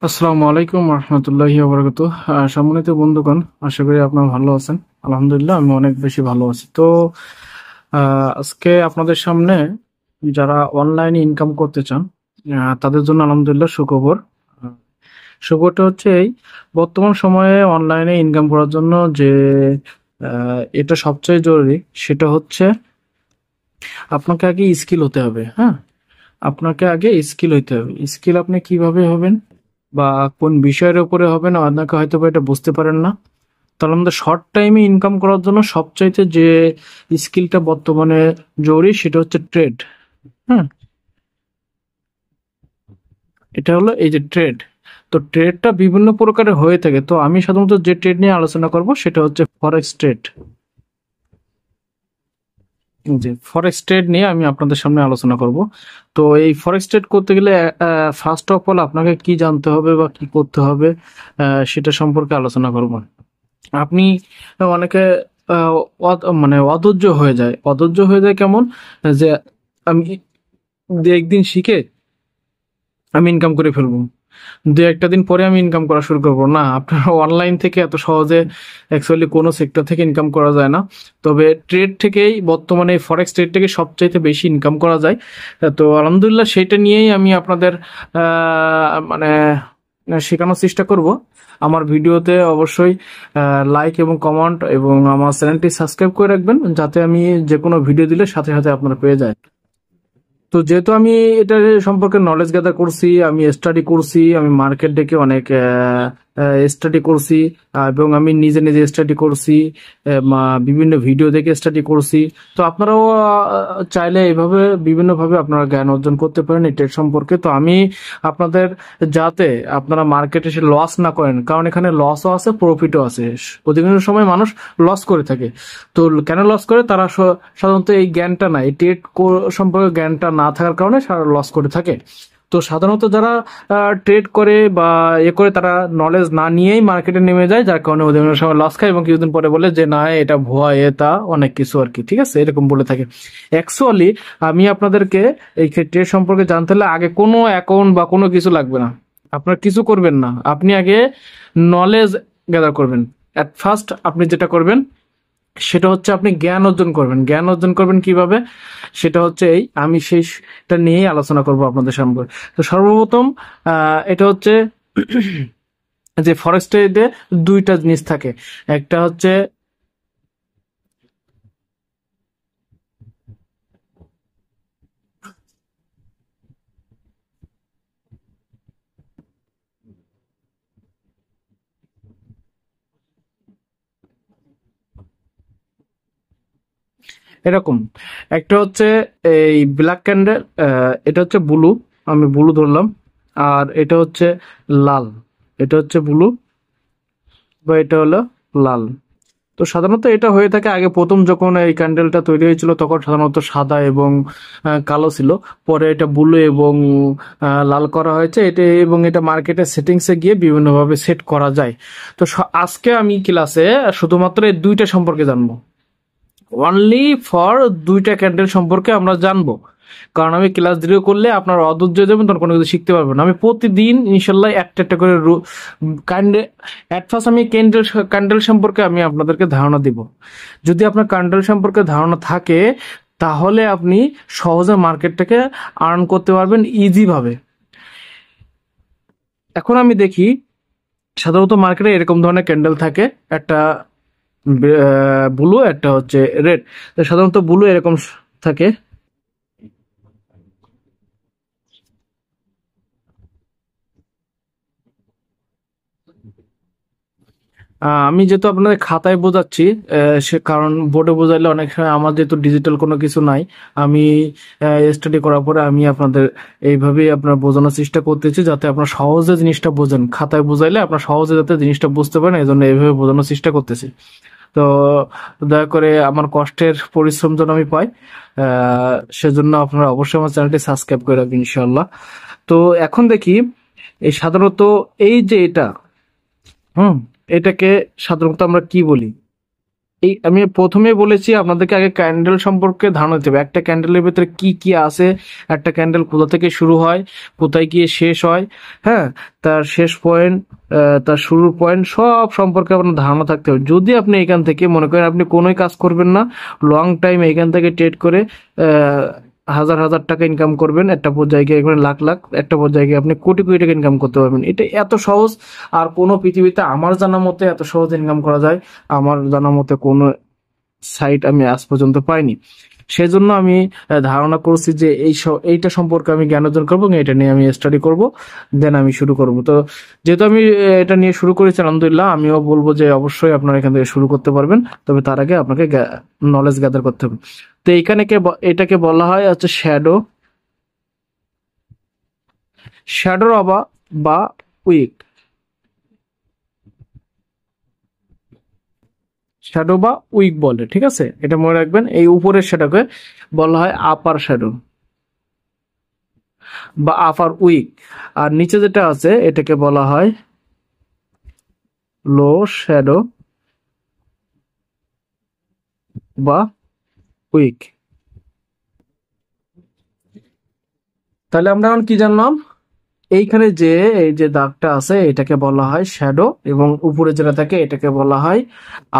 আসসালামু আলাইকুম রহমতুল্লাহি ওয়া বারাকাতুহু। সম্মানিত বন্ধুগণ, আশা করি আপনারা ভালো আছেন। আলহামদুলিল্লাহ, আমি অনেক বেশি ভালো আছি। তো আজকে আপনাদের সামনে যারা অনলাইনে ইনকাম করতে চান, তাদের জন্য আলহামদুলিল্লাহ সুখবর। সুখবরটা হচ্ছে এই, বর্তমান সময়ে অনলাইনে ইনকাম করার জন্য যে এটা সবচেয়ে জরুরি, সেটা হচ্ছে আপনাকে আগে স্কিল হতে হবে। হ্যাঁ, আপনাকে আগে স্কিল হইতে হবে। স্কিল আপনি কিভাবে হবেন বা কোন বিষয়ের উপরে হবেন, আপনাকে হয়তো বা এটা বুঝতে পারেন না। তাহলে আমাদের শর্ট টাইমে ইনকাম করার জন্য সবচাইতে যে স্কিলটা বর্তমানে জরুরি, সেটা হচ্ছে ট্রেড। হ্যাঁ, এটা হলো এই যে ট্রেড। তো ট্রেডটা বিভিন্ন প্রকারের হয়ে থাকে। তো আমি সাধারণত যে ট্রেড নিয়ে আলোচনা করব সেটা হচ্ছে ফরেক্স ট্রেড। জি, ফরেক্স ট্রেড নিয়ে আমি আপনাদের সামনে আলোচনা করব। তো এই ফরেক্স ট্রেড করতে গেলে ফার্স্ট অফ অল আপনাকে কি জানতে হবে বা কি করতে হবে, সেটা সম্পর্কে আলোচনা করব। আপনি অনেকে মানে অধৈর্য হয়ে যায় কেমন, যে আমি দু একদিন শিখে আমি ইনকাম করে ফেলবো, দু একটা দিন পরে আমি ইনকাম করা শুরু করবো। না, আপনার অনলাইন থেকে এত সহজে অ্যাকচুয়ালি কোনো সেক্টর থেকে ইনকাম করা যায় না। তবে ট্রেড থেকেই, বর্তমানে ফরেক্স ট্রেড থেকে সবচাইতে বেশি ইনকাম করা যায়। তো আলহামদুলিল্লাহ, সেটা নিয়েই আমি আপনাদের মানে শেখানোর চেষ্টা করব। আমার ভিডিওতে অবশ্যই লাইক এবং কমেন্ট এবং আমার চ্যানেলটি সাবস্ক্রাইব করে রাখবেন, যাতে আমি যে কোনো ভিডিও দিলে সাথে সাথে আপনারা পেয়ে যায়। তো যেহেতু আমি এটা সম্পর্কে নলেজ গ্যাদার করছি, আমি স্টাডি করছি, আমি মার্কেট ডেকে অনেক স্টাডি করছি, এবং আমি নিজে নিজে স্টাডি করছি, বিভিন্ন ভিডিও দেখে স্টাডি করছি। তো আপনারাও চাইলে এইভাবে বিভিন্নভাবে আপনারা জ্ঞান অর্জন করতে পারেন এই ট্রেড সম্পর্কে। তো আমি আপনাদের, যাতে আপনারা মার্কেটে এসে লস না করেন, কারণ এখানে লসও আছে প্রফিটও আছে। অধিকাংশ সময় মানুষ লস করে থাকে। তো কেন লস করে, তারা সাধারণত এই জ্ঞানটা নাই, এই ট্রেড সম্পর্কে জ্ঞানটা না থাকার কারণে লস করে থাকে। তো সাধারণত যারা ট্রেড করে বা করে, তারা নলেজ না নিয়েই মার্কেটে নেমে যায়, যার কারণে ওদের অনেক সময় লস খায় এবং কিছুদিন পরে বলে যে না, এটা ভুয়া, তা অনেক কিছু আর কি। ঠিক আছে, এরকম বলে থাকে। অ্যাকচুয়ালি আমি আপনাদেরকে এই ট্রেড সম্পর্কে জানতে হলে আগে কোনো অ্যাকাউন্ট বা কোনো কিছু লাগবে না। আপনার কিছু করবেন না, আপনি আগে নলেজ গ্যাদার করবেন। অ্যাট ফার্স্ট আপনি যেটা করবেন সেটা হচ্ছে আপনি জ্ঞান অর্জন করবেন। জ্ঞান অর্জন করবেন কিভাবে, সেটা হচ্ছে এই, আমি সেইটা নিয়েই আলোচনা করব আপনাদের সামনে। তো সর্বপ্রথম এটা হচ্ছে যে ফরেক্স ট্রেডে দুইটা জিনিস থাকে। একটা হচ্ছে এরকম, একটা হচ্ছে এই ব্ল্যাক ক্যান্ডেল, এটা হচ্ছে ব্লু, আমি ব্লু ধরলাম। আর এটা হচ্ছে লাল, এটা হচ্ছে ব্লু বা এটা হলো লাল। তো সাধারণত এটা হয়ে থাকে আগে, প্রথম যখন এই ক্যান্ডেলটা তৈরি হয়েছিল তখন সাধারণত সাদা এবং কালো ছিল। পরে এটা ব্লু এবং লাল করা হয়েছে। এটা এবং এটা মার্কেটের সেটিংসে গিয়ে বিভিন্নভাবে সেট করা যায়। তো আজকে আমি ক্লাসে শুধুমাত্র এই দুইটা সম্পর্কে জানবো। অনলি ফর দুইটা ক্যান্ডেল সম্পর্কে আমরা জানবো। কারণ আমি ক্লাস দীর্ঘ করলে আপনার অধৈর্য দেবেন, তখন কোনো কিছু শিখতে পারবেন না। আমি প্রতিদিন ইনশাল্লাহ একটা একটা করে ক্যান্ডেল, অ্যাট ফার্স্ট আমি ক্যান্ডেল সম্পর্কে আমি আপনাদেরকে ধারণা দিব। যদি আপনার ক্যান্ডেল সম্পর্কে ধারণা থাকে, তাহলে আপনি সহজে মার্কেটটাকে আর্ন করতে পারবেন ইজি ভাবে। এখন আমি দেখি, সাধারণত মার্কেটে এরকম ধরনের ক্যান্ডেল থাকে, একটা ব্লু, একটা হচ্ছে রেড। সাধারণত ব্লু এরকম থাকে। আমি যেহেতু আপনাদের খাতায় বোঝাচ্ছি, সে কারণ বোর্ডে বোঝাইলে অনেক সময় আমার যেহেতু ডিজিটাল কোনো কিছু নাই, আমি স্টাডি করার পরে আমি আপনাদের এইভাবেই আপনার বোঝানোর চেষ্টা করতেছি, যাতে আপনার সহজে জিনিসটা বোঝেন। খাতায় বোঝাইলে আপনার সহজে যাতে জিনিসটা বুঝতে পারেন, এই জন্য এইভাবে বোঝানোর চেষ্টা করতেছি। তো দয়া করে আমার কষ্টের পরিশ্রম যেন আমি পাই, সেজন্য আপনারা অবশ্যই আমার চ্যানেলটি সাবস্ক্রাইব করে রাখবেন ইনশাল্লাহ। তো এখন দেখি, এই সাধারণত এই যে এটা, হুম, এটাকে সাধারণত আমরা কি বলি? এই আমি প্রথমে বলেছি আপনাদেরকে আগে ক্যান্ডেল সম্পর্কে ধারণা দিতে হবে, একটা ক্যান্ডেলের ভিতরে কি কি আছে, একটা ক্যান্ডেল কোথা থেকে শুরু হয়, কোথায় গিয়ে শেষ হয়, হ্যাঁ, তার শেষ পয়েন্ট, তার শুরুর পয়েন্ট সব সম্পর্কে আপনার ধারণা থাকতে হবে। যদি আপনি এখান থেকে মনে করেন আপনি কোনোই কাজ করবেন না, লং টাইম এখান থেকে ট্রেড করে হাজার হাজার টাকা ইনকাম করবেন, একটা পর্যায়ে গিয়ে এখানে লাখ লাখ, একটা পর্যায়ে গিয়ে আপনি কোটি কোটি টাকা ইনকাম করতে পারবেন। এটা এত সহজ আর কোনো পৃথিবীতে আমার জানা মতে এত সহজ ইনকাম করা যায় আমার জানা মতে কোনো সাইট আমি আজ পর্যন্ত পাইনি। সেজন্য আমি ধারণা করছি যে এইটা সম্পর্কে আমি জ্ঞান অর্জন করবো এবং এটা নিয়ে আমি স্টাডি করব, দেন আমি শুরু করব। তো যেহেতু আমি এটা নিয়ে শুরু করেছি আলহামদুলিল্লাহ, আমিও বলবো যে অবশ্যই আপনারা এখান থেকে শুরু করতে পারবেন, তবে তার আগে আপনাকে নলেজ গ্যাদার করতে হবে। তো এইখানে এটাকে বলা হয় হচ্ছে শ্যাডো, শ্যাডো বা উইক, শ্যাডো বা উইক বলে, ঠিক আছে, এটা মনে রাখবেন। এই উপরের শ্যাডোকে বলা হয় আপার শ্যাডো বা আপার উইক, আর নিচে যেটা আছে এটাকে বলা হয় লো শ্যাডো বা উইক। তাহলে আমরা এখন কি জানলাম, এইখানে যে এই যে দাগটা আছে এটাকে বলা হয় শ্যাডো, এবং উপরে যেটা থাকে এটাকে বলা হয়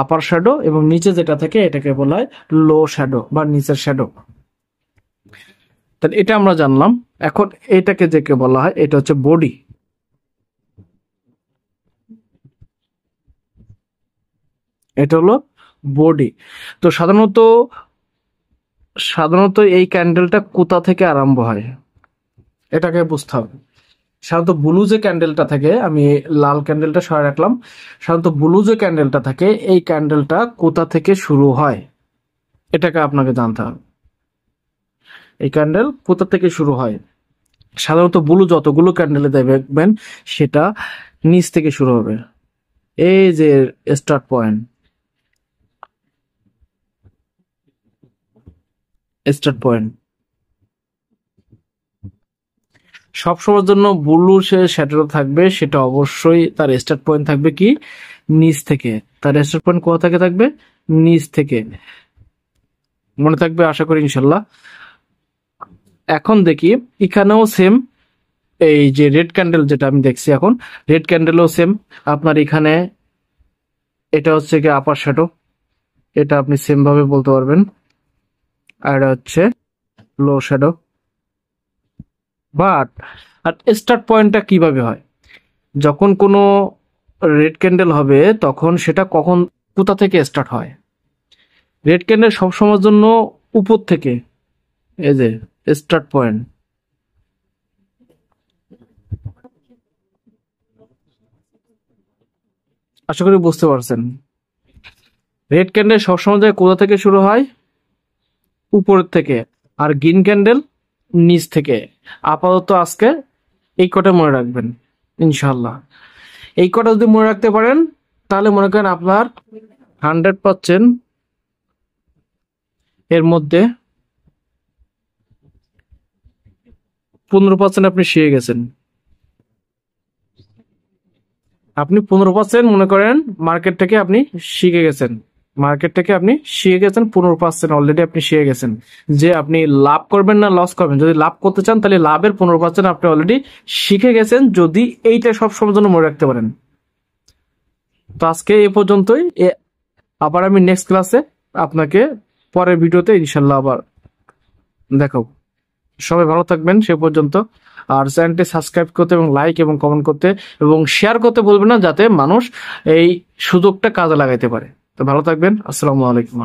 আপার শ্যাডো, এবং নিচে যেটা থাকে এটাকে বলা হয় লো শ্যাডো বা নিচের শ্যাডো। তাহলে এটা আমরা জানলাম। এখন এটাকে যেকে বলা হয় এটা হচ্ছে বডি, এটা হলো বডি। তো সাধারণত এই ক্যান্ডেলটা কোথা থেকে আরম্ভ হয় এটাকে বুঝতে হবে। সাধারণত ব্লু যে ক্যান্ডেলটা থাকে, আমি লাল ক্যান্ডেলটা সরাই রাখলাম, সাধারণত ব্লু যে ক্যান্ডেলটা থাকে এই ক্যান্ডেলটা কোথা থেকে শুরু হয় এটাকে আপনাকে জানতে হবে। এই ক্যান্ডেল কোথা থেকে শুরু হয়, সাধারণত ব্লু যতগুলো ক্যান্ডেলে দেখবেন সেটা নিচ থেকে শুরু হবে। এই যে স্টার্ট পয়েন্ট, স্টার্ট পয়েন্ট সবসময়ের জন্য ব্লু সে শ্যাডো থাকবে, সেটা অবশ্যই তার স্টার্ট পয়েন্ট থাকবে কি নিচ থেকে। তার স্টার্ট পয়েন্ট কোথা থেকে থাকবে, নিচ থেকে, মনে থাকবে আশা করি ইনশাল্লাহ। এখন দেখি এখানেও সেম, এই যে রেড ক্যান্ডেল যেটা আমি দেখছি এখন, রেড ক্যান্ডেলও সেম আপনার এখানে, এটা হচ্ছে কি আপার শ্যাডো, এটা আপনি সেম ভাবে বলতে পারবেন, আর এটা হচ্ছে লো শ্যাডো। বাট আর স্টার্ট পয়েন্টটা কিভাবে হয়, যখন কোনো রেড ক্যান্ডেল হবে তখন সেটা কখন কোথা থেকে স্টার্ট হয়, রেড ক্যান্ডেল সবসময়ের জন্য উপর থেকে, এই যে স্টার্ট পয়েন্ট, আশা করি বুঝতে পারছেন। রেড ক্যান্ডেল সবসময় কোথা থেকে শুরু হয়, উপরের থেকে, আর গ্রিন ক্যান্ডেল নিচ থেকে। আপাতত আজকে এই কটা মনে রাখবেন ইনশাল্লাহ। এই কটা যদি মনে রাখতে পারেন তাহলে মনে করেন আপনার 100% এর মধ্যে 15% আপনি শিখে গেছেন। আপনি 15% মনে করেন মার্কেট থেকে আপনি শিখে গেছেন, 15% অলরেডি আপনি শিখে গেছেন। যে আপনি লাভ করবেন না লস করবেন, যদি লাভ করতে চান তাহলে লাভের 15% আপনি অলরেডি শিখে গেছেন, যদি এইটা সব সময়ের জন্য মনে রাখতে পারেন। তো আজকে এ পর্যন্তই, আবার আমি নেক্সট ক্লাসে আপনাকে পরের ভিডিওতে ইনশাল্লাহ আবার দেখাবো। সবাই ভালো থাকবেন সে পর্যন্ত, আর চ্যানেলটি সাবস্ক্রাইব করতে এবং লাইক এবং কমেন্ট করতে এবং শেয়ার করতে বলবেন না, যাতে মানুষ এই সুযোগটা কাজে লাগাইতে পারে। তো ভালো থাকবেন, আসসালামু আলাইকুম।